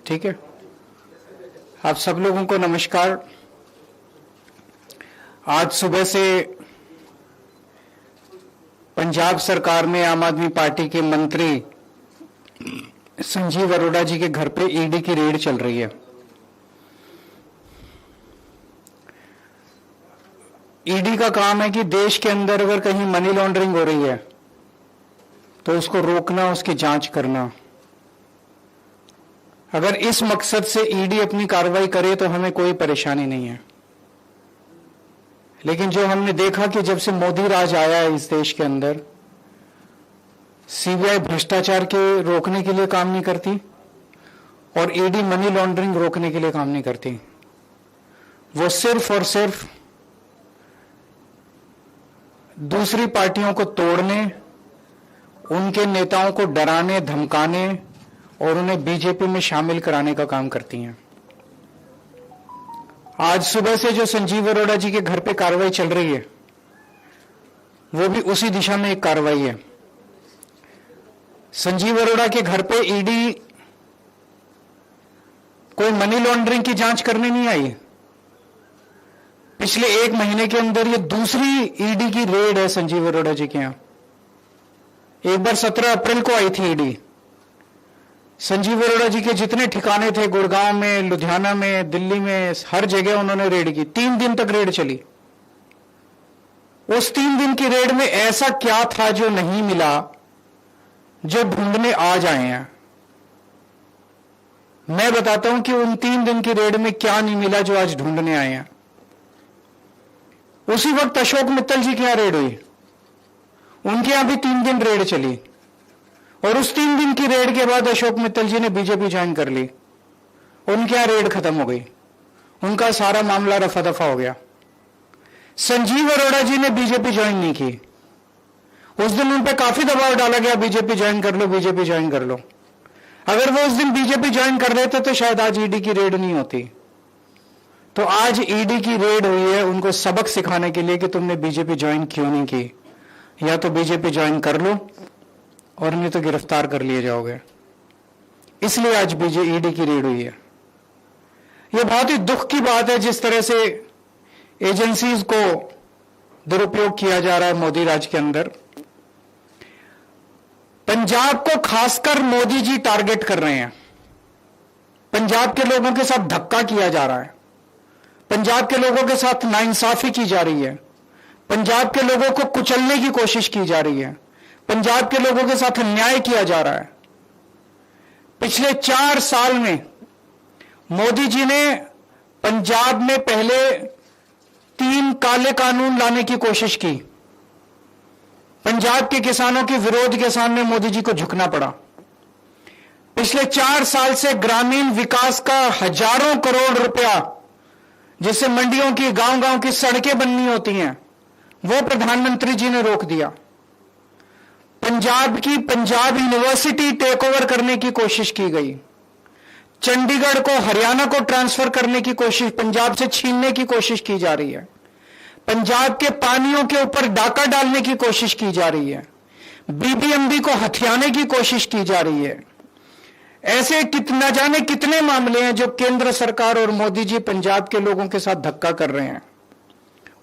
ठीक है। आप सब लोगों को नमस्कार। आज सुबह से पंजाब सरकार में आम आदमी पार्टी के मंत्री संजीव अरोड़ा जी के घर पे ईडी की रेड चल रही है। ईडी का काम है कि देश के अंदर अगर कहीं मनी लॉन्ड्रिंग हो रही है तो उसको रोकना, उसकी जांच करना। अगर इस मकसद से ईडी अपनी कार्रवाई करे तो हमें कोई परेशानी नहीं है। लेकिन जो हमने देखा कि जब से मोदी राज आया है इस देश के अंदर, सीबीआई भ्रष्टाचार के रोकने के लिए काम नहीं करती और ईडी मनी लॉन्ड्रिंग रोकने के लिए काम नहीं करती। वो सिर्फ और सिर्फ दूसरी पार्टियों को तोड़ने, उनके नेताओं को डराने, धमकाने और उन्हें बीजेपी में शामिल कराने का काम करती हैं। आज सुबह से जो संजीव अरोड़ा जी के घर पे कार्रवाई चल रही है वो भी उसी दिशा में एक कार्रवाई है। संजीव अरोड़ा के घर पे ईडी कोई मनी लॉन्ड्रिंग की जांच करने नहीं आई। पिछले एक महीने के अंदर ये दूसरी ईडी की रेड है संजीव अरोड़ा जी के यहां। एक बार 17 अप्रैल को आई थी ईडी। संजीव अरोड़ा जी के जितने ठिकाने थे, गुड़गांव में, लुधियाना में, दिल्ली में, हर जगह उन्होंने रेड की। 3 दिन तक रेड चली। उस 3 दिन की रेड में ऐसा क्या था जो नहीं मिला, जो ढूंढने आज आए हैं। मैं बताता हूं कि उन 3 दिन की रेड में क्या नहीं मिला जो आज ढूंढने आए हैं। उसी वक्त अशोक मित्तल जी के यहां रेड हुई, उनके यहां भी 3 दिन रेड चली और उस 3 दिन की रेड के बाद अशोक मित्तल जी ने बीजेपी ज्वाइन कर ली। उनके यहां रेड खत्म हो गई, उनका सारा मामला रफा दफा हो गया। संजीव अरोड़ा जी ने बीजेपी ज्वाइन नहीं की। उस दिन उन पर काफी दबाव डाला गया, बीजेपी ज्वाइन कर लो, बीजेपी ज्वाइन कर लो। अगर वो उस दिन बीजेपी ज्वाइन कर देते तो शायद आज ईडी की रेड नहीं होती। तो आज ईडी की रेड हुई है उनको सबक सिखाने के लिए कि तुमने बीजेपी ज्वाइन क्यों नहीं की। या तो बीजेपी ज्वाइन कर लो और नहीं तो गिरफ्तार कर लिए जाओगे। इसलिए आज ईडी की रेड हुई है। यह बहुत ही दुख की बात है जिस तरह से एजेंसीज को दुरुपयोग किया जा रहा है मोदी राज के अंदर। पंजाब को खासकर मोदी जी टारगेट कर रहे हैं। पंजाब के लोगों के साथ धक्का किया जा रहा है, पंजाब के लोगों के साथ नाइंसाफी की जा रही है, पंजाब के लोगों को कुचलने की कोशिश की जा रही है, पंजाब के लोगों के साथ अन्याय किया जा रहा है। पिछले 4 साल में मोदी जी ने पंजाब में पहले 3 काले कानून लाने की कोशिश की। पंजाब के किसानों के विरोध के सामने मोदी जी को झुकना पड़ा। पिछले 4 साल से ग्रामीण विकास का हजारों करोड़ रुपया, जिससे मंडियों की, गांव-गांव की सड़कें बननी होती हैं, वो प्रधानमंत्री जी ने रोक दिया। पंजाब यूनिवर्सिटी टेक ओवर करने की कोशिश की गई। चंडीगढ़ को हरियाणा को ट्रांसफर करने की कोशिश, पंजाब से छीनने की कोशिश की जा रही है। पंजाब के पानियों के ऊपर डाका डालने की कोशिश की जा रही है। बीबीएमबी को हथियाने की कोशिश की जा रही है। ऐसे न जाने कितने मामले हैं जो केंद्र सरकार और मोदी जी पंजाब के लोगों के साथ धक्का कर रहे हैं।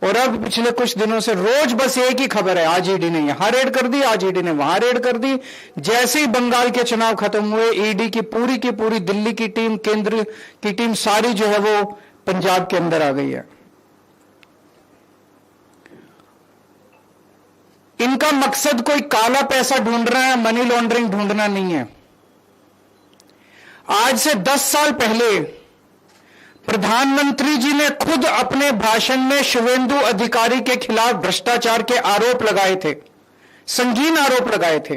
और अब पिछले कुछ दिनों से रोज बस एक ही खबर है, आज ईडी ने यहां रेड कर दी, आज ईडी ने वहां रेड कर दी। जैसे ही बंगाल के चुनाव खत्म हुए, ईडी की पूरी दिल्ली की टीम, केंद्र की टीम सारी जो है वो पंजाब के अंदर आ गई है। इनका मकसद कोई काला पैसा ढूंढना है, मनी लॉन्ड्रिंग ढूंढना नहीं है। आज से 10 साल पहले प्रधानमंत्री जी ने खुद अपने भाषण में शुवेंदु अधिकारी के खिलाफ भ्रष्टाचार के आरोप लगाए थे, संगीन आरोप लगाए थे।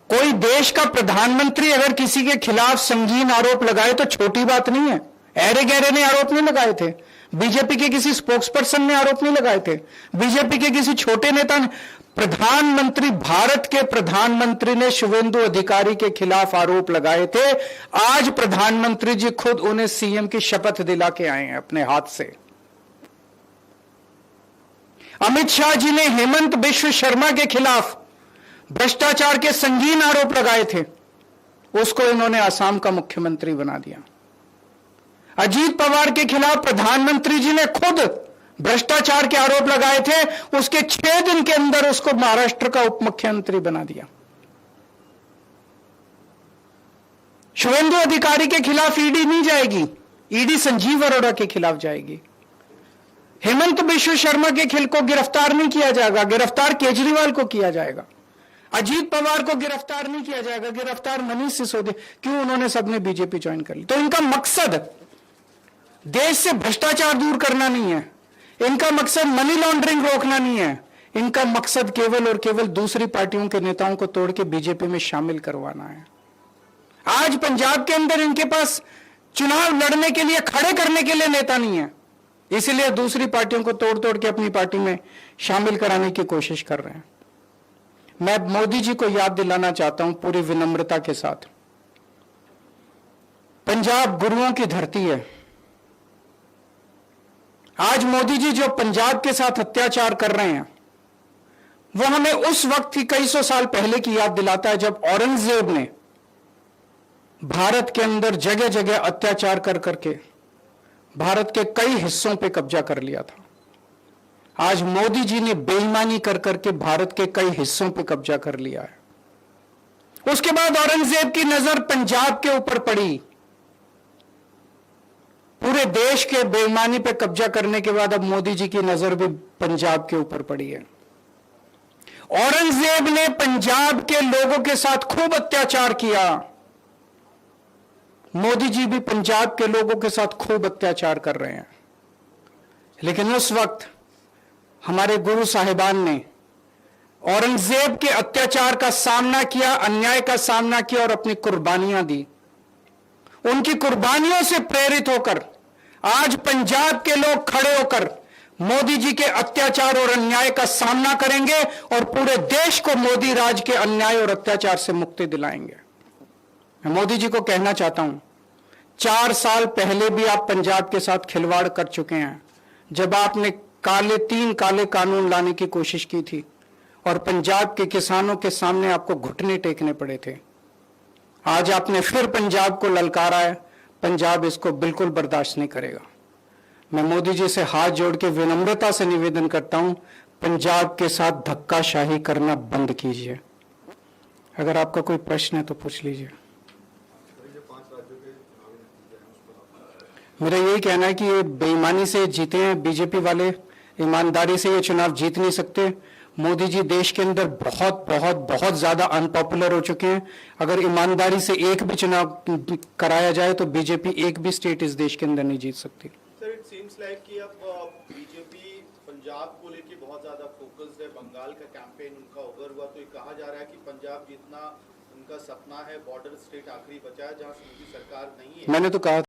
कोई देश का प्रधानमंत्री अगर किसी के खिलाफ संगीन आरोप लगाए तो छोटी बात नहीं है। ऐरे गहरे ने आरोप नहीं लगाए थे, बीजेपी के किसी स्पोक्सपर्सन ने आरोप नहीं लगाए थे, बीजेपी के किसी छोटे नेता ने। प्रधानमंत्री, भारत के प्रधानमंत्री ने शुवेंदु अधिकारी के खिलाफ आरोप लगाए थे। आज प्रधानमंत्री जी खुद उन्हें सीएम की शपथ दिला के आए हैं अपने हाथ से। अमित शाह जी ने हेमंत बिश्व शर्मा के खिलाफ भ्रष्टाचार के संगीन आरोप लगाए थे। उसको इन्होंने असम का मुख्यमंत्री बना दिया। अजीत पवार के खिलाफ प्रधानमंत्री जी ने खुद भ्रष्टाचार के आरोप लगाए थे, उसके 6 दिन के अंदर उसको महाराष्ट्र का उप मुख्यमंत्री बना दिया। शुभेंदु अधिकारी के खिलाफ ईडी नहीं जाएगी, ईडी संजीव अरोड़ा के खिलाफ जाएगी। हेमंत बिश्व शर्मा के खिल को गिरफ्तार नहीं किया जाएगा, गिरफ्तार केजरीवाल को किया जाएगा। अजीत पवार को गिरफ्तार नहीं किया जाएगा, गिरफ्तार मनीष सिसोदिया। क्यों? उन्होंने सबने बीजेपी ज्वाइन कर ली। तो इनका मकसद देश से भ्रष्टाचार दूर करना नहीं है, इनका मकसद मनी लॉन्ड्रिंग रोकना नहीं है, इनका मकसद केवल और केवल दूसरी पार्टियों के नेताओं को तोड़ के बीजेपी में शामिल करवाना है। आज पंजाब के अंदर इनके पास चुनाव लड़ने के लिए, खड़े करने के लिए नेता नहीं है, इसलिए दूसरी पार्टियों को तोड़ तोड़ के अपनी पार्टी में शामिल कराने की कोशिश कर रहे हैं। मैं मोदी जी को याद दिलाना चाहता हूं पूरी विनम्रता के साथ, पंजाब गुरुओं की धरती है। आज मोदी जी जो पंजाब के साथ अत्याचार कर रहे हैं, वो हमें उस वक्त की कई सौ साल पहले की याद दिलाता है जब औरंगजेब ने भारत के अंदर जगह जगह अत्याचार कर करके भारत के कई हिस्सों पे कब्जा कर लिया था। आज मोदी जी ने बेईमानी कर करके भारत के कई हिस्सों पे कब्जा कर लिया है। उसके बाद औरंगजेब की नजर पंजाब के ऊपर पड़ी। पूरे देश के बेईमानी पे कब्जा करने के बाद अब मोदी जी की नजर भी पंजाब के ऊपर पड़ी है। औरंगजेब ने पंजाब के लोगों के साथ खूब अत्याचार किया, मोदी जी भी पंजाब के लोगों के साथ खूब अत्याचार कर रहे हैं। लेकिन उस वक्त हमारे गुरु साहिबान ने औरंगजेब के अत्याचार का सामना किया, अन्याय का सामना किया और अपनी कुर्बानियां दी। उनकी कुर्बानियों से प्रेरित होकर आज पंजाब के लोग खड़े होकर मोदी जी के अत्याचार और अन्याय का सामना करेंगे और पूरे देश को मोदी राज के अन्याय और अत्याचार से मुक्ति दिलाएंगे। मैं मोदी जी को कहना चाहता हूं, 4 साल पहले भी आप पंजाब के साथ खिलवाड़ कर चुके हैं, जब आपने 3 काले कानून लाने की कोशिश की थी और पंजाब के किसानों के सामने आपको घुटने टेकने पड़े थे। आज आपने फिर पंजाब को ललकारा है, पंजाब इसको बिल्कुल बर्दाश्त नहीं करेगा। मैं मोदी जी से हाथ जोड़ के विनम्रता से निवेदन करता हूं, पंजाब के साथ धक्काशाही करना बंद कीजिए। अगर आपका कोई प्रश्न है तो पूछ लीजिए। मेरा यही कहना है कि ये बेईमानी से जीते हैं बीजेपी वाले, ईमानदारी से ये चुनाव जीत नहीं सकते। मोदी जी देश के अंदर बहुत बहुत बहुत ज्यादा अनपॉपुलर हो चुके हैं। अगर ईमानदारी से एक भी चुनाव कराया जाए तो बीजेपी एक भी स्टेट इस देश के अंदर नहीं जीत सकती। सर, इट सीम्स लाइक कि अब बीजेपी पंजाब को लेके बहुत ज्यादा फोकस्ड है। बंगाल का कैंपेन उनका ओवर हुआ तो ये कहा जा रहा है कि पंजाब जीतना उनका सपना है। बॉर्डर स्टेट आखिरी बचा है जहां से मोदी सरकार नहीं है। मैंने तो कहा